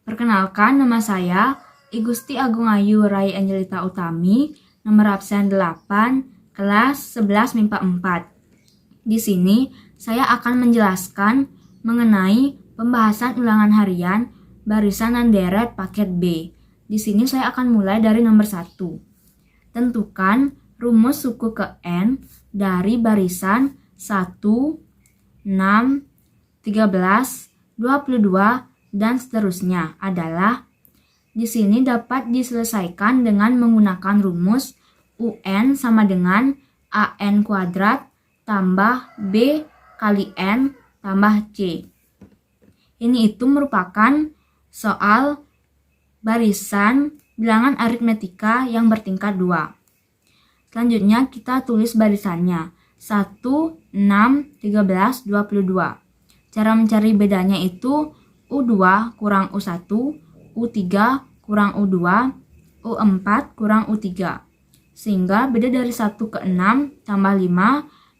Perkenalkan, nama saya I Gusti Agung Ayu Rai Angelita Utami, nomor absen 8, kelas 11 MIPA 4. Di sini saya akan menjelaskan mengenai pembahasan ulangan harian barisan dan deret paket B. Di sini saya akan mulai dari nomor 1. Tentukan rumus suku ke N dari barisan 1, 6, 13, 22, dan seterusnya adalah di sini dapat diselesaikan dengan menggunakan rumus UN sama dengan AN kuadrat tambah B kali N tambah C. Ini itu merupakan soal barisan bilangan aritmetika yang bertingkat 2. Selanjutnya kita tulis barisannya 1, 6, 13, 22. Cara mencari bedanya itu U2 kurang U1, U3 kurang U2, U4 kurang U3. Sehingga beda dari 1 ke 6 tambah 5,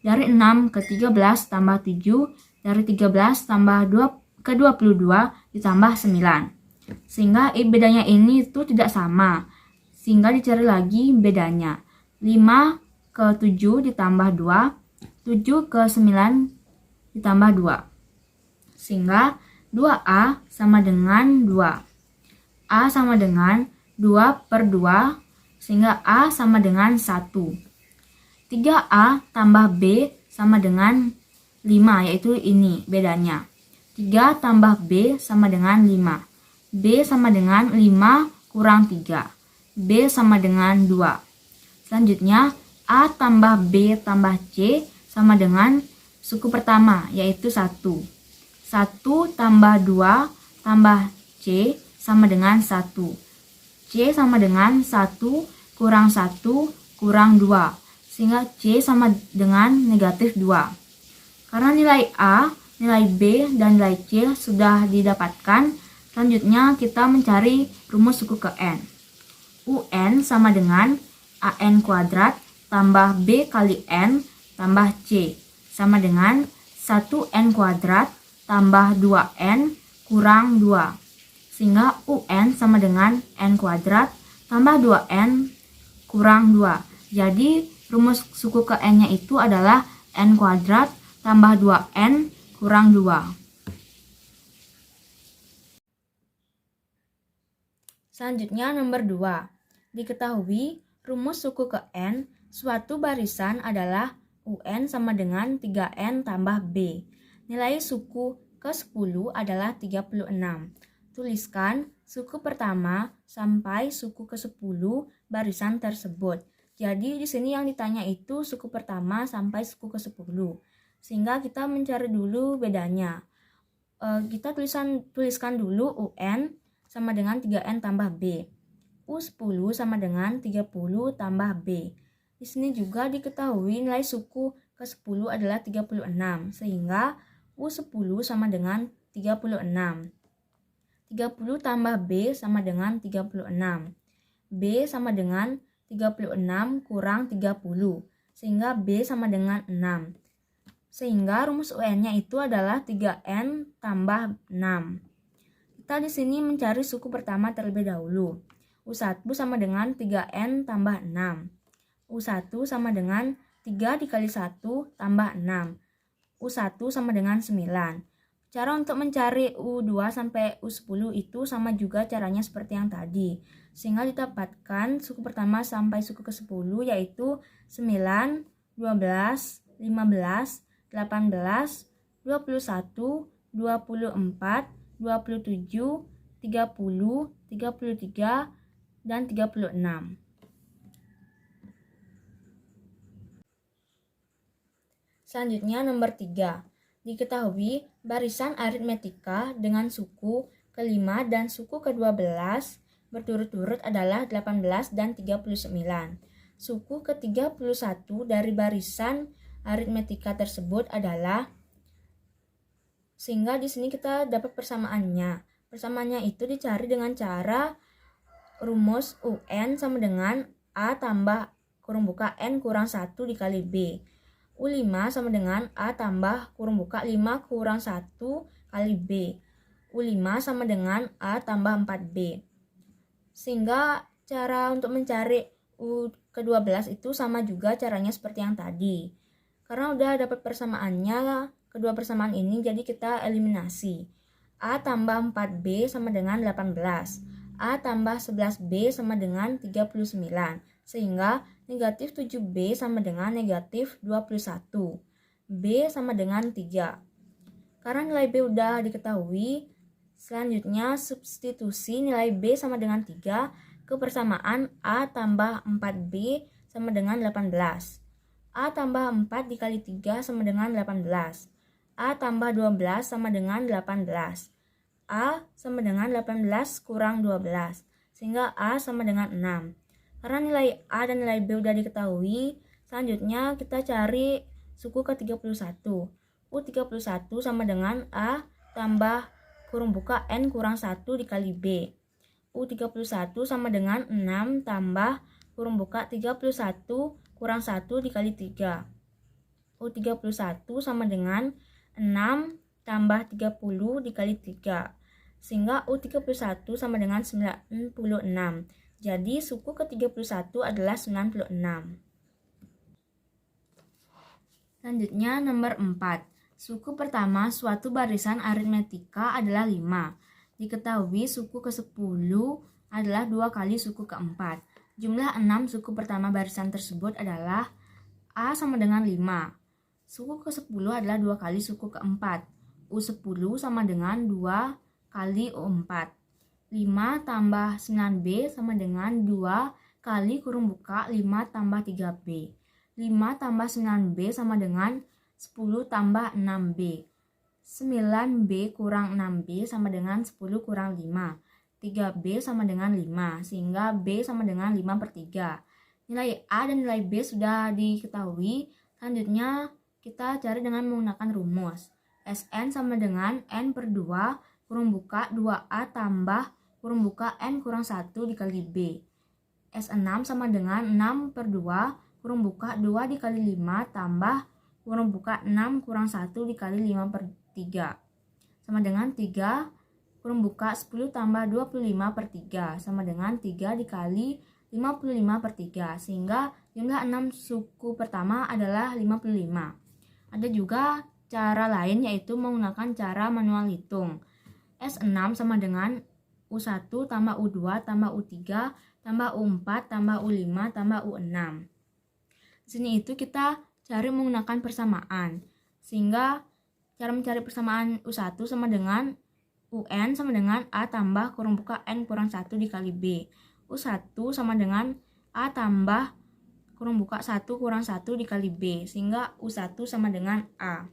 dari 6 ke 13 tambah 7, dari 13 tambah 2 ke 22 ditambah 9. Sehingga bedanya ini itu tidak sama. Sehingga dicari lagi bedanya. 5 ke 7 ditambah 2, 7 ke 9 ditambah 2. Sehingga 2A sama dengan 2. A sama dengan 2 per 2, sehingga A sama dengan 1. 3A tambah B sama dengan 5, yaitu ini bedanya. 3 tambah B sama dengan 5. B sama dengan 5 kurang 3. B sama dengan 2. Selanjutnya, A tambah B tambah C sama dengan suku pertama, yaitu 1. 1 tambah 2 tambah C sama dengan 1. C sama dengan 1 kurang 1 kurang 2. Sehingga C sama dengan negatif 2. Karena nilai A, nilai B, dan nilai C sudah didapatkan, selanjutnya kita mencari rumus suku ke N. UN sama dengan AN kuadrat tambah B kali N tambah C sama dengan 1N kuadrat tambah 2N kurang 2. Sehingga UN sama dengan N kuadrat tambah 2N kurang 2. Jadi rumus suku ke N-nya itu adalah N kuadrat tambah 2N kurang 2. Selanjutnya nomor 2. Diketahui rumus suku ke N suatu barisan adalah UN sama dengan 3N tambah B. Nilai suku ke-10 adalah 36. Tuliskan suku pertama sampai suku ke-10 barisan tersebut. Jadi di sini yang ditanya itu suku pertama sampai suku ke-10. Sehingga kita mencari dulu bedanya. Kita tuliskan dulu UN sama dengan 3N tambah B. U10 sama dengan 30 tambah B. Di sini juga diketahui nilai suku ke-10 adalah 36. Sehingga U10 sama dengan 36. 30 tambah B sama dengan 36. B sama dengan 36 kurang 30. Sehingga B sama dengan 6. Sehingga rumus UN-nya itu adalah 3N tambah 6. Kita di sini mencari suku pertama terlebih dahulu. U1 sama dengan 3N tambah 6. U1 sama dengan 3 dikali 1 tambah 6. U1 sama dengan 9. Cara untuk mencari U2 sampai U10 itu sama juga caranya seperti yang tadi. Sehingga didapatkan suku pertama sampai suku ke-10 yaitu 9, 12, 15, 18, 21, 24, 27, 30, 33, dan 36. Selanjutnya nomor 3. Diketahui barisan aritmetika dengan suku ke-5 dan suku ke-12 berturut-turut adalah 18 dan 39. Suku ke-31 dari barisan aritmetika tersebut adalah, sehingga di sini kita dapat persamaannya. Persamaannya itu dicari dengan cara rumus UN sama dengan A tambah kurung buka N kurang 1 dikali B. U5 sama dengan A tambah kurung buka 5 kurang 1 kali B. U5 sama dengan A tambah 4B. Sehingga cara untuk mencari U ke-12 itu sama juga caranya seperti yang tadi. Karena udah dapat persamaannya, kedua persamaan ini jadi kita eliminasi. A tambah 4B sama dengan 18. A tambah 11B sama dengan 39. Sehingga negatif 7B sama dengan negatif 21. B sama dengan 3. Karena nilai B udah diketahui, selanjutnya substitusi nilai B sama dengan 3 ke persamaan A tambah 4B sama dengan 18. A tambah 4 dikali 3 sama dengan 18. A tambah 12 sama dengan 18. A sama dengan 18 kurang 12. Sehingga A sama dengan 6. Karena nilai A dan nilai B udah diketahui, selanjutnya kita cari suku ke-31. U31 sama dengan A tambah kurung buka N kurang 1 dikali B. U31 sama dengan 6 tambah kurung buka 31 kurang 1 dikali 3. U31 sama dengan 6 tambah 30 dikali 3. Sehingga U31 sama dengan 96. Jadi suku ke-31 adalah 96. Selanjutnya nomor 4. Suku pertama suatu barisan aritmetika adalah 5. Diketahui suku ke-10 adalah 2 kali suku ke-4. Jumlah 6 suku pertama barisan tersebut adalah A sama dengan 5. Suku ke-10 adalah 2 kali suku ke-4. U10 sama dengan 2 kali U4. 5 tambah 9B sama dengan 2 kali kurung buka 5 tambah 3B. 5 tambah 9B sama dengan 10 tambah 6B. 9B kurang 6B sama dengan 10 kurang 5. 3B sama dengan 5, sehingga B sama dengan 5/3. Nilai A dan nilai B sudah diketahui. Selanjutnya kita cari dengan menggunakan rumus. Sn sama dengan N per 2 kurung buka 2A tambah kurung buka N kurang 1 dikali B. S6 sama dengan 6 per 2 kurung buka 2 dikali 5 tambah kurung buka 6 kurang 1 dikali 5/3. Sama dengan 3 kurung buka 10 tambah 25/3 sama dengan 3 dikali 55/3. Sehingga jumlah 6 suku pertama adalah 55. Ada juga cara lain yaitu menggunakan cara manual hitung. S6 sama dengan U1 tambah U2 tambah U3 tambah U4 tambah U5 tambah U6. Di sini itu kita cari menggunakan persamaan. Sehingga cara mencari persamaan U1 sama dengan UN sama dengan A tambah kurung buka N kurang 1 dikali B. U1 sama dengan A tambah kurung buka 1 kurang 1 dikali B. Sehingga U1 sama dengan A.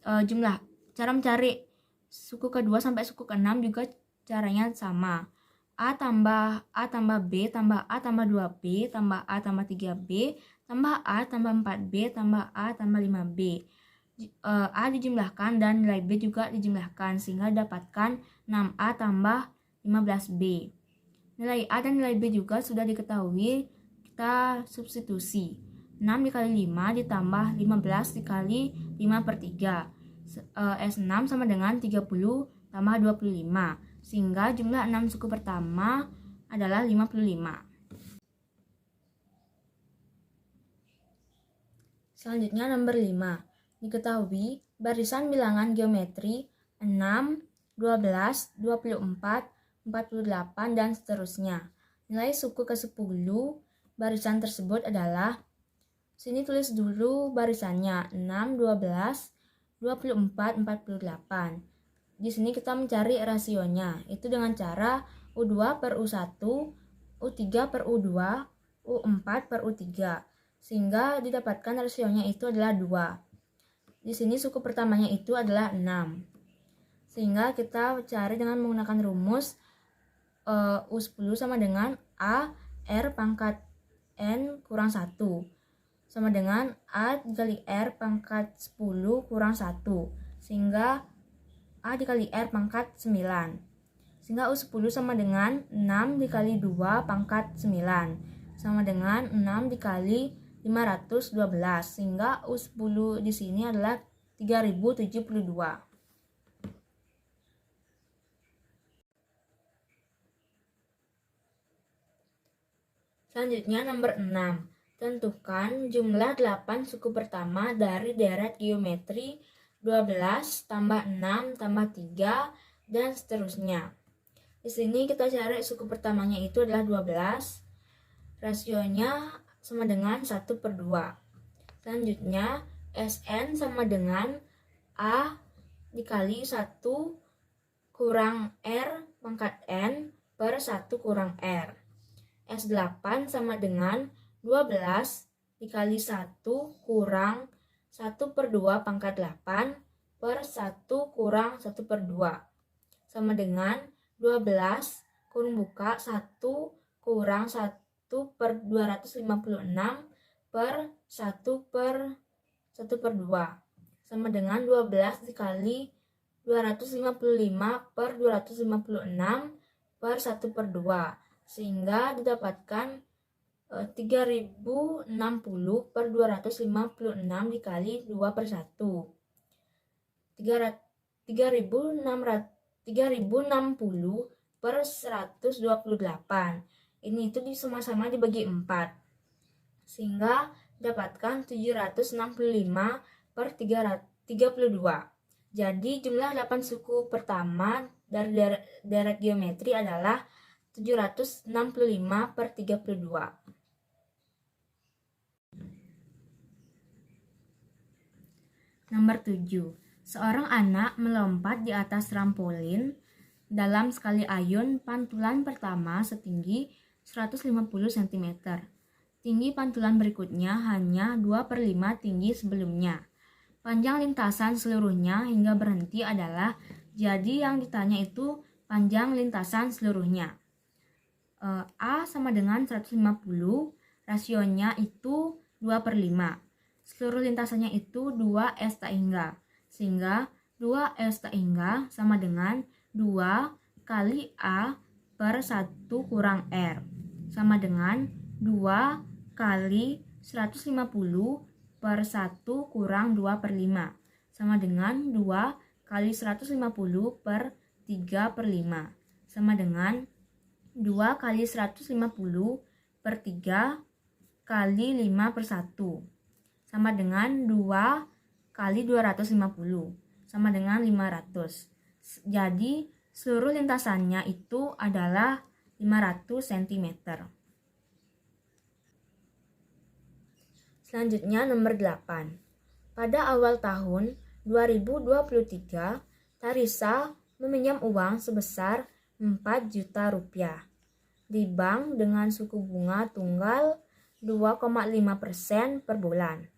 Jumlah cara mencari suku ke-2 sampai suku ke-6 juga caranya sama. A tambah B tambah A tambah 2B tambah A tambah 3B tambah A tambah 4B tambah A tambah 5B. A dijumlahkan dan nilai B juga dijumlahkan sehingga dapatkan 6A tambah 15B. Nilai A dan nilai B juga sudah diketahui, kita substitusi. 6 dikali 5 ditambah 15 dikali 5/3. S6 sama dengan 30 tambah 25. Sehingga jumlah 6 suku pertama adalah 55. Selanjutnya nomor 5. Diketahui barisan bilangan geometri 6, 12, 24, 48, dan seterusnya. Nilai suku ke-10 barisan tersebut adalah, sini tulis dulu barisannya 6, 12, 24, 48. Di sini kita mencari rasionya, itu dengan cara U2 per U1, U3 per U2, U4 per U3. Sehingga didapatkan rasionya itu adalah 2. Di sini suku pertamanya itu adalah 6. Sehingga kita cari dengan menggunakan rumus U10 sama dengan A R pangkat N kurang 1. Sama dengan A dikali R pangkat 10 kurang 1. Sehingga A dikali R pangkat 9. Sehingga U10 sama dengan 6 dikali 2 pangkat 9. Sama dengan 6 dikali 512, sehingga U10 di sini adalah 3072. Selanjutnya nomor 6. Tentukan jumlah 8 suku pertama dari deret geometri 12 tambah 6 tambah 3 dan seterusnya. Di sini kita cari suku pertamanya itu adalah 12. Rasionya sama dengan 1/2. Selanjutnya Sn sama dengan A dikali 1 kurang R pangkat N per 1 kurang R. S8 sama dengan 12 dikali 1 kurang 1/2 pangkat 8 per 1 kurang 1/2 sama dengan 12 kurung buka 1 kurang 1/256 per 1/2 sama dengan 12 dikali 255 per 256 per 1/2 sehingga didapatkan 3060 per 256 dikali 2 per 1 3060 per 128. Ini itu sama-sama dibagi 4 sehingga dapatkan 765 per 32. Jadi jumlah 8 suku pertama dari deret geometri adalah 765 per 32. Nomor 7. Seorang anak melompat di atas trampolin dalam sekali ayun pantulan pertama setinggi 150 cm. Tinggi pantulan berikutnya hanya 2/5 tinggi sebelumnya. Panjang lintasan seluruhnya hingga berhenti adalah, jadi yang ditanya itu panjang lintasan seluruhnya. A sama dengan 150, rasionya itu 2/5. Seluruh lintasannya itu 2 S tak hingga. Sehingga 2 S tak hingga sama dengan 2 kali A per 1 kurang R. Sama dengan 2 kali 150 per 1 kurang 2/5. Sama dengan 2 kali 150 per 3/5. Sama dengan 2 kali 150 per 3 kali 5 per 1. Sama dengan 2 kali 250. Sama dengan 500. Jadi seluruh lintasannya itu adalah 500 cm. Selanjutnya nomor 8. Pada awal tahun 2023, Tarisa meminjam uang sebesar 4 juta rupiah di bank dengan suku bunga tunggal 2,5% per bulan.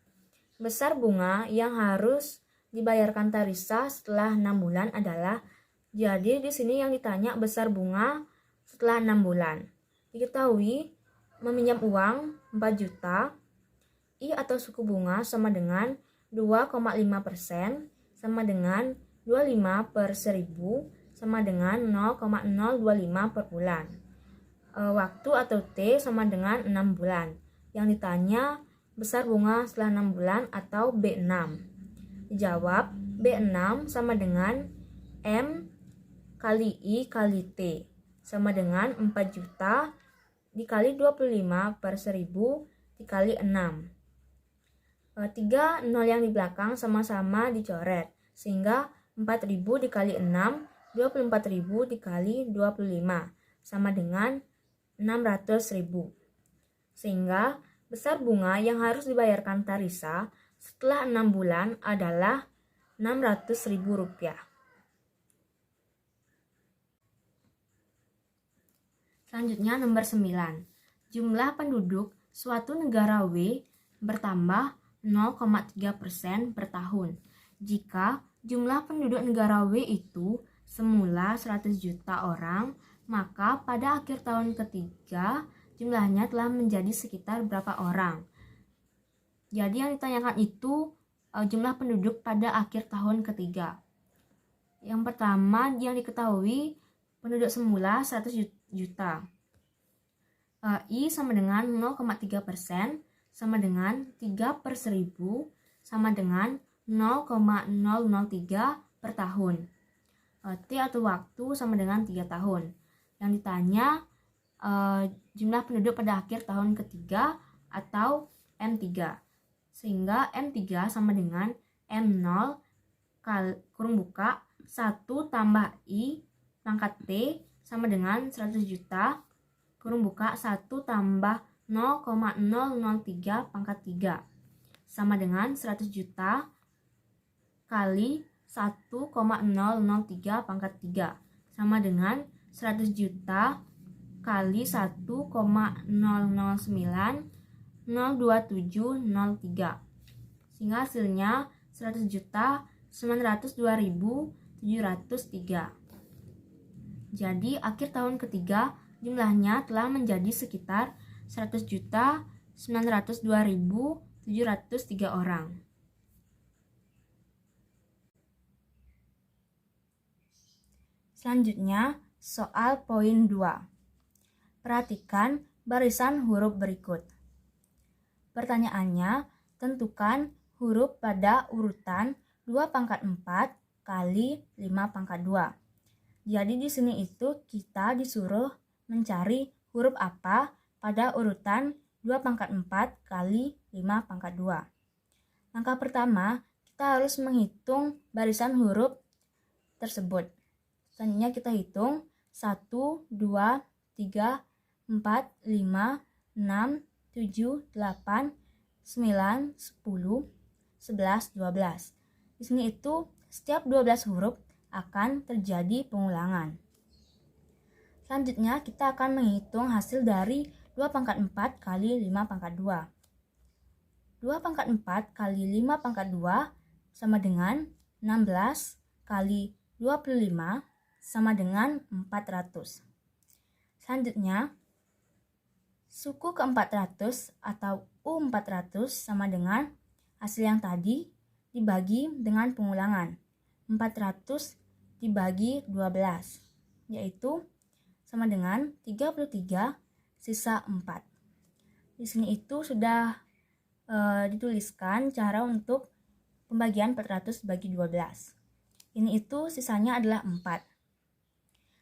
Besar bunga yang harus dibayarkan Tarisa setelah 6 bulan adalah, jadi di sini yang ditanya besar bunga setelah 6 bulan. Diketahui meminjam uang 4 juta, I atau suku bunga sama dengan 2,5% sama dengan 25 per 1000 sama dengan 0,025 per bulan. Waktu atau T sama dengan 6 bulan. Yang ditanya besar bunga setelah 6 bulan atau B6. Dijawab B6 sama dengan M kali I kali T sama dengan 4 juta dikali 25 per 1000 dikali 6. 3 nol yang di belakang sama-sama dicoret sehingga 4000 dikali 6 24.000 dikali 25 sama dengan 600.000. Sehingga besar bunga yang harus dibayarkan Tarisa setelah 6 bulan adalah 600.000 rupiah. Selanjutnya nomor 9. Jumlah penduduk suatu negara W bertambah 0,3% per tahun. Jika jumlah penduduk negara W itu semula 100 juta orang, maka pada akhir tahun ketiga jumlahnya telah menjadi sekitar berapa orang? Jadi yang ditanyakan itu jumlah penduduk pada akhir tahun ketiga. Yang pertama yang diketahui penduduk semula 100 juta. I sama dengan 0,3% sama dengan 3 per 1000 sama dengan 0,003 per tahun. T atau waktu sama dengan 3 tahun. Yang ditanya jumlah penduduk pada akhir tahun ketiga atau M3. Sehingga M3 sama dengan M0 kurung buka 1 tambah I pangkat T sama dengan 100 juta kurung buka 1 tambah 0,003 pangkat 3 sama dengan 100 juta kali 1,003 pangkat 3 sama dengan 100 juta kali 1,009,02703 sehingga hasilnya 100 juta 902.703. Jadi akhir tahun ketiga jumlahnya telah menjadi sekitar 100 juta 902.703 orang. Selanjutnya, soal poin 2. Perhatikan barisan huruf berikut. Pertanyaannya, tentukan huruf pada urutan 2 pangkat 4 kali 5 pangkat 2. Jadi di sini itu kita disuruh mencari huruf apa pada urutan 2 pangkat 4 kali 5 pangkat 2. Langkah pertama, kita harus menghitung barisan huruf tersebut. Selanjutnya kita hitung 1, 2, 3, 4, 5, 6, 7, 8, 9, 10, 11, 12. Di sini itu setiap 12 huruf akan terjadi pengulangan. Selanjutnya kita akan menghitung hasil dari 2 pangkat 4 kali 5 pangkat 2. 2 pangkat 4 kali 5 pangkat 2 sama dengan 16 kali 25 sama dengan 400. Selanjutnya, suku ke-400 atau U400 sama dengan hasil yang tadi dibagi dengan pengulangan. 400 dibagi 12, yaitu sama dengan 33 sisa 4. Di sini itu sudah dituliskan cara untuk pembagian 400 bagi 12. Ini itu sisanya adalah 4.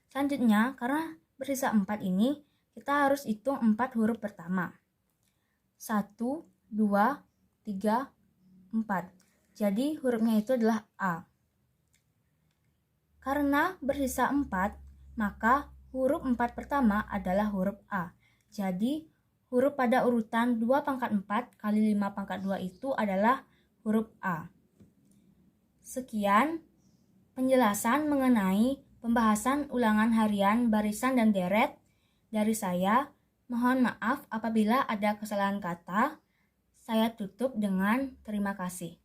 Selanjutnya, karena bersisa 4 ini, kita harus hitung 4 huruf pertama. 1, 2, 3, 4. Jadi hurufnya itu adalah A. Karena bersisa 4, maka huruf 4 pertama adalah huruf A. Jadi huruf pada urutan 2 pangkat 4 kali 5 pangkat 2 itu adalah huruf A. Sekian penjelasan mengenai pembahasan ulangan harian barisan dan deret dari saya. Mohon maaf apabila ada kesalahan kata. Saya tutup dengan terima kasih.